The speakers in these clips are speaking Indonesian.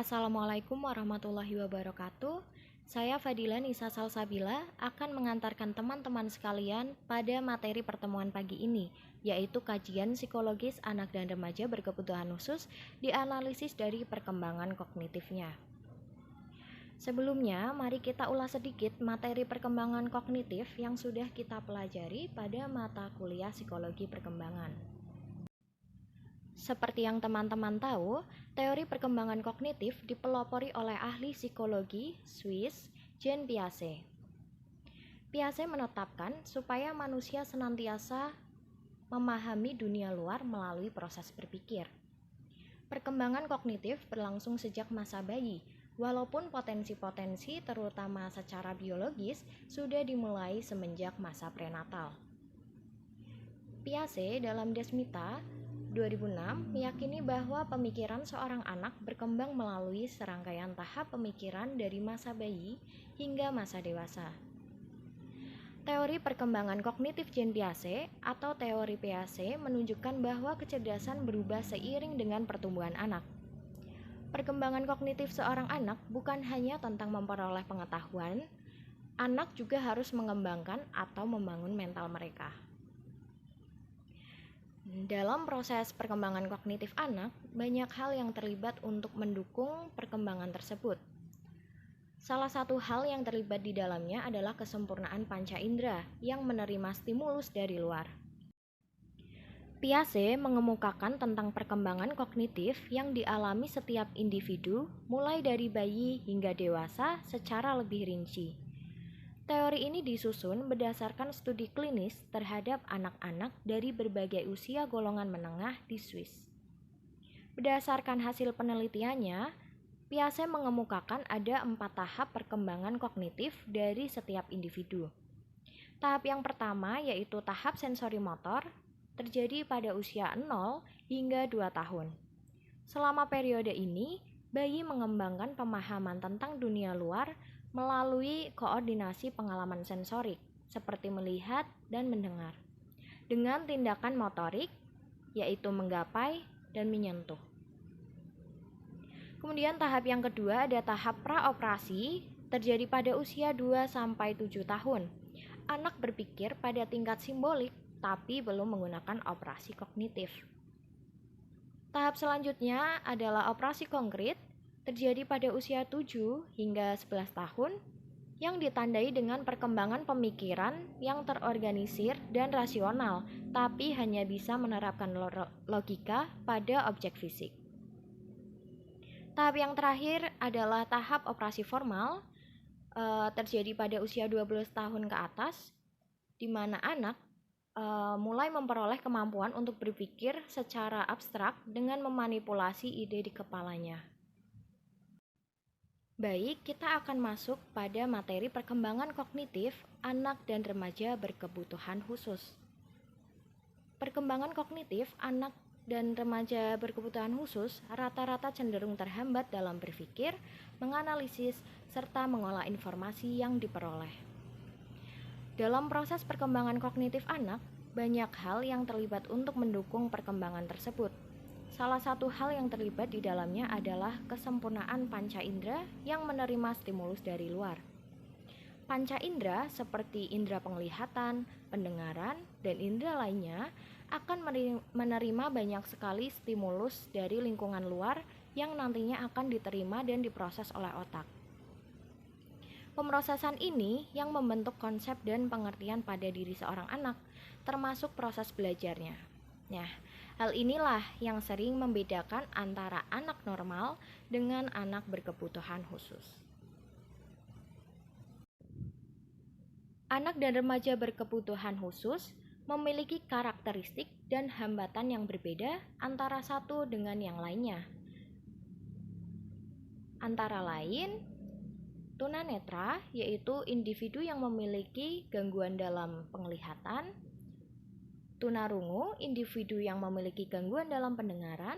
Assalamualaikum warahmatullahi wabarakatuh. Saya Fadila Nisa Salsabila akan mengantarkan teman-teman sekalian pada materi pertemuan pagi ini, yaitu kajian psikologis anak dan remaja berkebutuhan khusus dianalisis dari perkembangan kognitifnya. Sebelumnya, mari kita ulas sedikit materi perkembangan kognitif yang sudah kita pelajari pada mata kuliah psikologi perkembangan. Seperti yang teman-teman tahu, teori perkembangan kognitif dipelopori oleh ahli psikologi Swiss, Jean Piaget. Piaget menetapkan supaya manusia senantiasa memahami dunia luar melalui proses berpikir. Perkembangan kognitif berlangsung sejak masa bayi, walaupun potensi-potensi terutama secara biologis sudah dimulai semenjak masa prenatal. Piaget dalam Desmita 2006 meyakini bahwa pemikiran seorang anak berkembang melalui serangkaian tahap pemikiran dari masa bayi hingga masa dewasa. Teori perkembangan kognitif Jean Piaget atau teori Piaget menunjukkan bahwa kecerdasan berubah seiring dengan pertumbuhan anak. Perkembangan kognitif seorang anak bukan hanya tentang memperoleh pengetahuan, anak juga harus mengembangkan atau membangun mental mereka. Dalam proses perkembangan kognitif anak, banyak hal yang terlibat untuk mendukung perkembangan tersebut. Salah satu hal yang terlibat di dalamnya adalah kesempurnaan panca indera yang menerima stimulus dari luar. Piaget mengemukakan tentang perkembangan kognitif yang dialami setiap individu mulai dari bayi hingga dewasa secara lebih rinci. Teori ini disusun berdasarkan studi klinis terhadap anak-anak dari berbagai usia golongan menengah di Swiss. Berdasarkan hasil penelitiannya, Piaget mengemukakan ada 4 tahap perkembangan kognitif dari setiap individu. Tahap yang pertama yaitu tahap sensori motor, terjadi pada usia 0 hingga 2 tahun. Selama periode ini, bayi mengembangkan pemahaman tentang dunia luar melalui koordinasi pengalaman sensorik, seperti melihat dan mendengar, dengan tindakan motorik, yaitu menggapai dan menyentuh. Kemudian tahap yang kedua ada tahap praoperasi, terjadi pada usia 2-7 tahun. Anak berpikir pada tingkat simbolik, tapi belum menggunakan operasi kognitif. Tahap selanjutnya adalah operasi konkret, terjadi pada usia 7 hingga 11 tahun yang ditandai dengan perkembangan pemikiran yang terorganisir dan rasional, tapi hanya bisa menerapkan logika pada objek fisik. Tahap yang terakhir adalah tahap operasi formal, terjadi pada usia 12 tahun ke atas, di mana anak mulai memperoleh kemampuan untuk berpikir secara abstrak dengan memanipulasi ide di kepalanya. Baik, kita akan masuk pada materi perkembangan kognitif anak dan remaja berkebutuhan khusus. Perkembangan kognitif anak dan remaja berkebutuhan khusus rata-rata cenderung terhambat dalam berpikir, menganalisis, serta mengolah informasi yang diperoleh. Dalam proses perkembangan kognitif anak, banyak hal yang terlibat untuk mendukung perkembangan tersebut. Salah satu hal yang terlibat di dalamnya adalah kesempurnaan panca indera yang menerima stimulus dari luar. Panca indera seperti indera penglihatan, pendengaran, dan indera lainnya akan menerima banyak sekali stimulus dari lingkungan luar yang nantinya akan diterima dan diproses oleh otak. Pemrosesan ini yang membentuk konsep dan pengertian pada diri seorang anak, termasuk proses belajarnya. Nah, hal inilah yang sering membedakan antara anak normal dengan anak berkebutuhan khusus. Anak dan remaja berkebutuhan khusus memiliki karakteristik dan hambatan yang berbeda antara satu dengan yang lainnya. Antara lain, tunanetra yaitu individu yang memiliki gangguan dalam penglihatan, tunarungu, individu yang memiliki gangguan dalam pendengaran,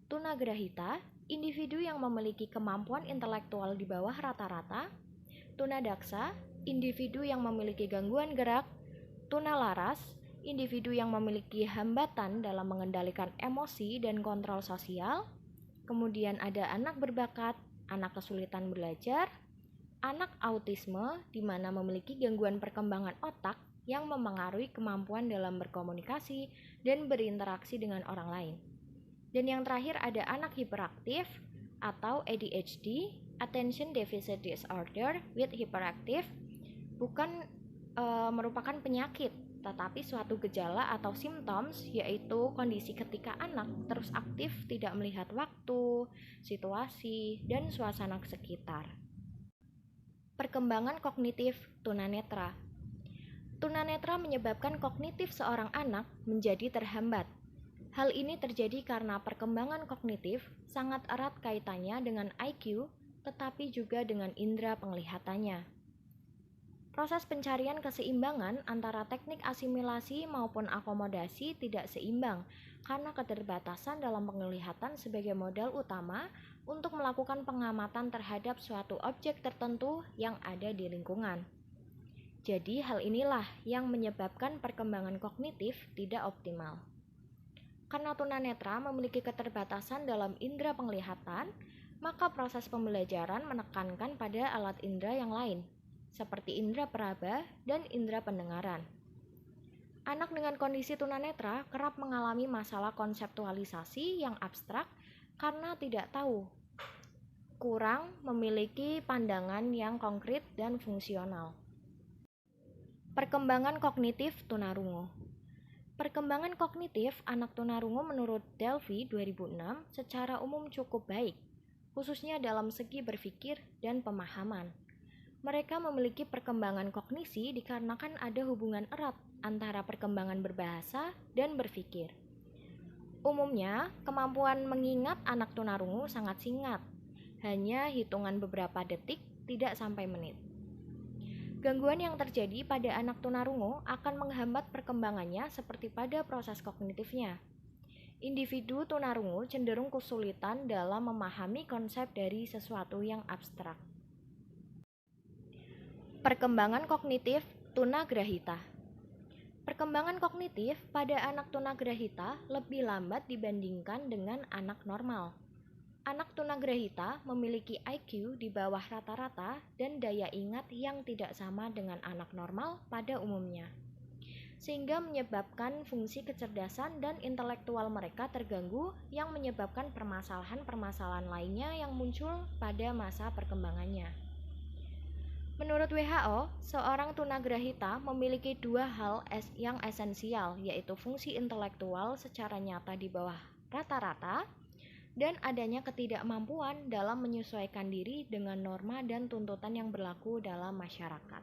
tunagrahita, individu yang memiliki kemampuan intelektual di bawah rata-rata, tunadaksa, individu yang memiliki gangguan gerak, tunalaras, individu yang memiliki hambatan dalam mengendalikan emosi dan kontrol sosial, Kemudian ada anak berbakat, anak kesulitan belajar, anak autisme di mana memiliki gangguan perkembangan otak yang memengaruhi kemampuan dalam berkomunikasi dan berinteraksi dengan orang lain. Dan yang terakhir ada anak hiperaktif atau ADHD, Attention Deficit Disorder with Hyperactive, bukan merupakan penyakit, tetapi suatu gejala atau symptoms, yaitu kondisi ketika anak terus aktif tidak melihat waktu, situasi, dan suasana sekitar. Perkembangan kognitif tunanetra. Tunanetra menyebabkan kognitif seorang anak menjadi terhambat. Hal ini terjadi karena perkembangan kognitif sangat erat kaitannya dengan IQ, tetapi juga dengan indera penglihatannya. Proses pencarian keseimbangan antara teknik asimilasi maupun akomodasi tidak seimbang karena keterbatasan dalam penglihatan sebagai modal utama untuk melakukan pengamatan terhadap suatu objek tertentu yang ada di lingkungan. Jadi hal inilah yang menyebabkan perkembangan kognitif tidak optimal. Karena tunanetra memiliki keterbatasan dalam indera penglihatan, maka proses pembelajaran menekankan pada alat indera yang lain, seperti indera peraba dan indera pendengaran. Anak dengan kondisi tunanetra kerap mengalami masalah konseptualisasi yang abstrak karena tidak tahu, kurang memiliki pandangan yang konkret dan fungsional. Perkembangan kognitif tunarungu. Perkembangan kognitif anak tunarungu menurut Delphi 2006 secara umum cukup baik, khususnya dalam segi berpikir dan pemahaman. Mereka memiliki perkembangan kognisi dikarenakan ada hubungan erat antara perkembangan berbahasa dan berpikir. Umumnya, kemampuan mengingat anak tunarungu sangat singkat, hanya hitungan beberapa detik, tidak sampai menit. Gangguan yang terjadi pada anak tunarungu akan menghambat perkembangannya seperti pada proses kognitifnya. Individu tunarungu cenderung kesulitan dalam memahami konsep dari sesuatu yang abstrak. Perkembangan kognitif tunagrahita. Perkembangan kognitif pada anak tunagrahita lebih lambat dibandingkan dengan anak normal. Anak tunagrahita memiliki IQ di bawah rata-rata dan daya ingat yang tidak sama dengan anak normal pada umumnya, sehingga menyebabkan fungsi kecerdasan dan intelektual mereka terganggu yang menyebabkan permasalahan-permasalahan lainnya yang muncul pada masa perkembangannya. Menurut WHO, seorang tunagrahita memiliki dua hal yang esensial, yaitu fungsi intelektual secara nyata di bawah rata-rata dan adanya ketidakmampuan dalam menyesuaikan diri dengan norma dan tuntutan yang berlaku dalam masyarakat.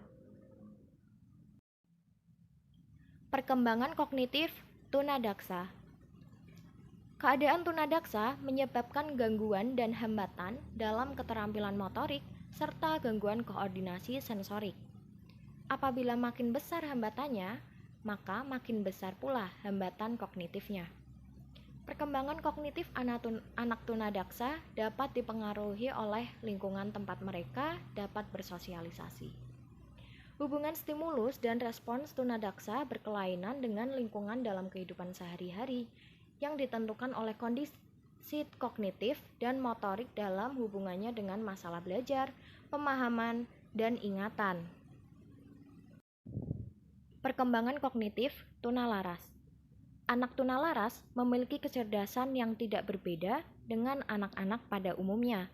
Perkembangan kognitif tunadaksa. Keadaan tunadaksa menyebabkan gangguan dan hambatan dalam keterampilan motorik serta gangguan koordinasi sensorik. Apabila makin besar hambatannya, maka makin besar pula hambatan kognitifnya. Perkembangan kognitif anak tunadaksa dapat dipengaruhi oleh lingkungan tempat mereka dapat bersosialisasi. Hubungan stimulus dan respons tunadaksa berkelainan dengan lingkungan dalam kehidupan sehari-hari yang ditentukan oleh kondisi kognitif dan motorik dalam hubungannya dengan masalah belajar, pemahaman, dan ingatan. Perkembangan kognitif tunalaras. Anak tunalaras memiliki kecerdasan yang tidak berbeda dengan anak-anak pada umumnya.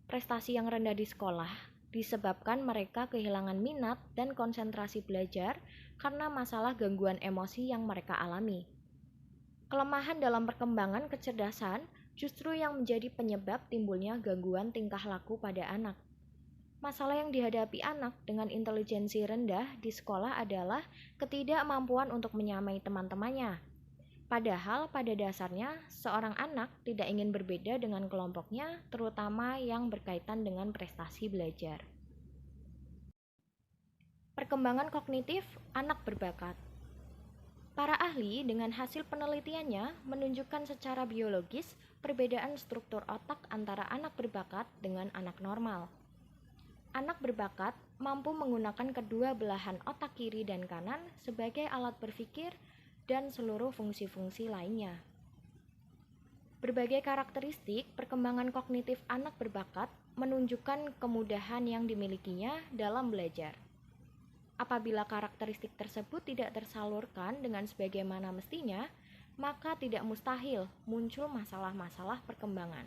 Prestasi yang rendah di sekolah disebabkan mereka kehilangan minat dan konsentrasi belajar karena masalah gangguan emosi yang mereka alami. Kelemahan dalam perkembangan kecerdasan justru yang menjadi penyebab timbulnya gangguan tingkah laku pada anak. Masalah yang dihadapi anak dengan intelijensi rendah di sekolah adalah ketidakmampuan untuk menyamai teman-temannya. Padahal pada dasarnya seorang anak tidak ingin berbeda dengan kelompoknya, terutama yang berkaitan dengan prestasi belajar. Perkembangan kognitif anak berbakat. Para ahli dengan hasil penelitiannya menunjukkan secara biologis perbedaan struktur otak antara anak berbakat dengan anak normal. Anak berbakat mampu menggunakan kedua belahan otak kiri dan kanan sebagai alat berpikir dan seluruh fungsi-fungsi lainnya. Berbagai karakteristik perkembangan kognitif anak berbakat menunjukkan kemudahan yang dimilikinya dalam belajar. Apabila karakteristik tersebut tidak tersalurkan dengan sebagaimana mestinya, maka tidak mustahil muncul masalah-masalah perkembangan.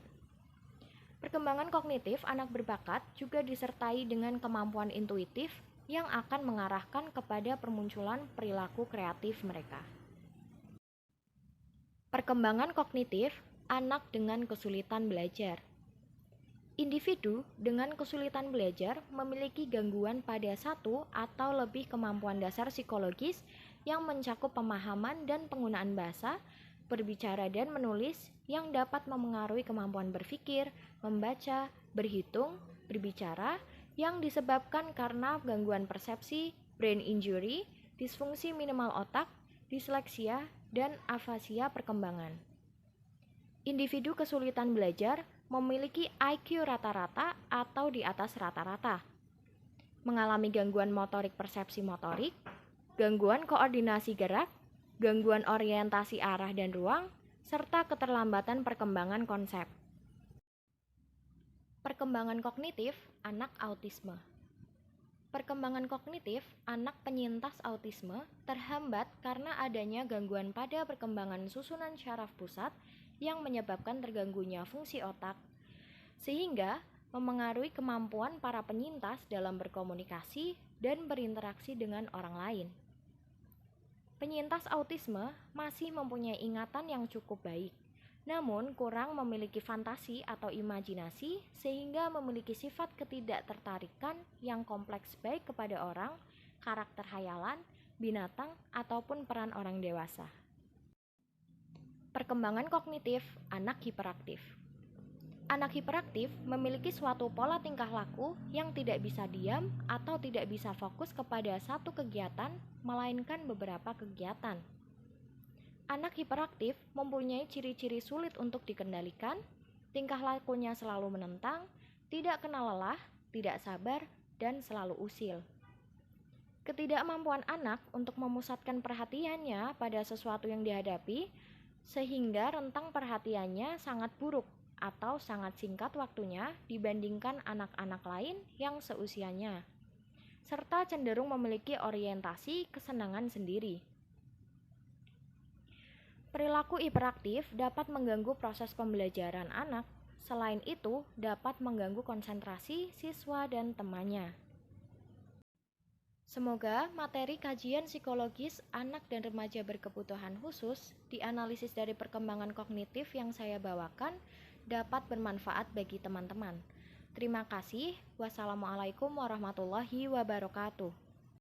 Perkembangan kognitif anak berbakat juga disertai dengan kemampuan intuitif yang akan mengarahkan kepada permunculan perilaku kreatif mereka. Perkembangan kognitif anak dengan kesulitan belajar. Individu dengan kesulitan belajar memiliki gangguan pada satu atau lebih kemampuan dasar psikologis yang mencakup pemahaman dan penggunaan bahasa, berbicara dan menulis yang dapat memengaruhi kemampuan berpikir, membaca, berhitung, berbicara yang disebabkan karena gangguan persepsi, brain injury, disfungsi minimal otak, disleksia, dan afasia perkembangan. Individu kesulitan belajar memiliki IQ rata-rata atau di atas rata-rata, mengalami gangguan motorik persepsi motorik, gangguan koordinasi gerak, gangguan orientasi arah dan ruang, serta keterlambatan perkembangan konsep. Perkembangan kognitif anak autisme. Perkembangan kognitif anak penyintas autisme terhambat karena adanya gangguan pada perkembangan susunan syaraf pusat yang menyebabkan terganggunya fungsi otak, sehingga memengaruhi kemampuan para penyintas dalam berkomunikasi dan berinteraksi dengan orang lain. Penyintas autisme masih mempunyai ingatan yang cukup baik, namun kurang memiliki fantasi atau imajinasi sehingga memiliki sifat ketidaktertarikan yang kompleks baik kepada orang, karakter hayalan, binatang, ataupun peran orang dewasa. Perkembangan kognitif anak hiperaktif. Anak hiperaktif memiliki suatu pola tingkah laku yang tidak bisa diam atau tidak bisa fokus kepada satu kegiatan, melainkan beberapa kegiatan. Anak hiperaktif mempunyai ciri-ciri sulit untuk dikendalikan, tingkah lakunya selalu menentang, tidak kenal lelah, tidak sabar, dan selalu usil. Ketidakmampuan anak untuk memusatkan perhatiannya pada sesuatu yang dihadapi, sehingga rentang perhatiannya sangat buruk atau sangat singkat waktunya dibandingkan anak-anak lain yang seusianya, serta cenderung memiliki orientasi kesenangan sendiri. Perilaku hiperaktif dapat mengganggu proses pembelajaran anak, selain itu dapat mengganggu konsentrasi siswa dan temannya. Semoga materi kajian psikologis anak dan remaja berkebutuhan khusus dianalisis dari perkembangan kognitif yang saya bawakan dapat bermanfaat bagi teman-teman. Terima kasih. Wassalamualaikum warahmatullahi wabarakatuh.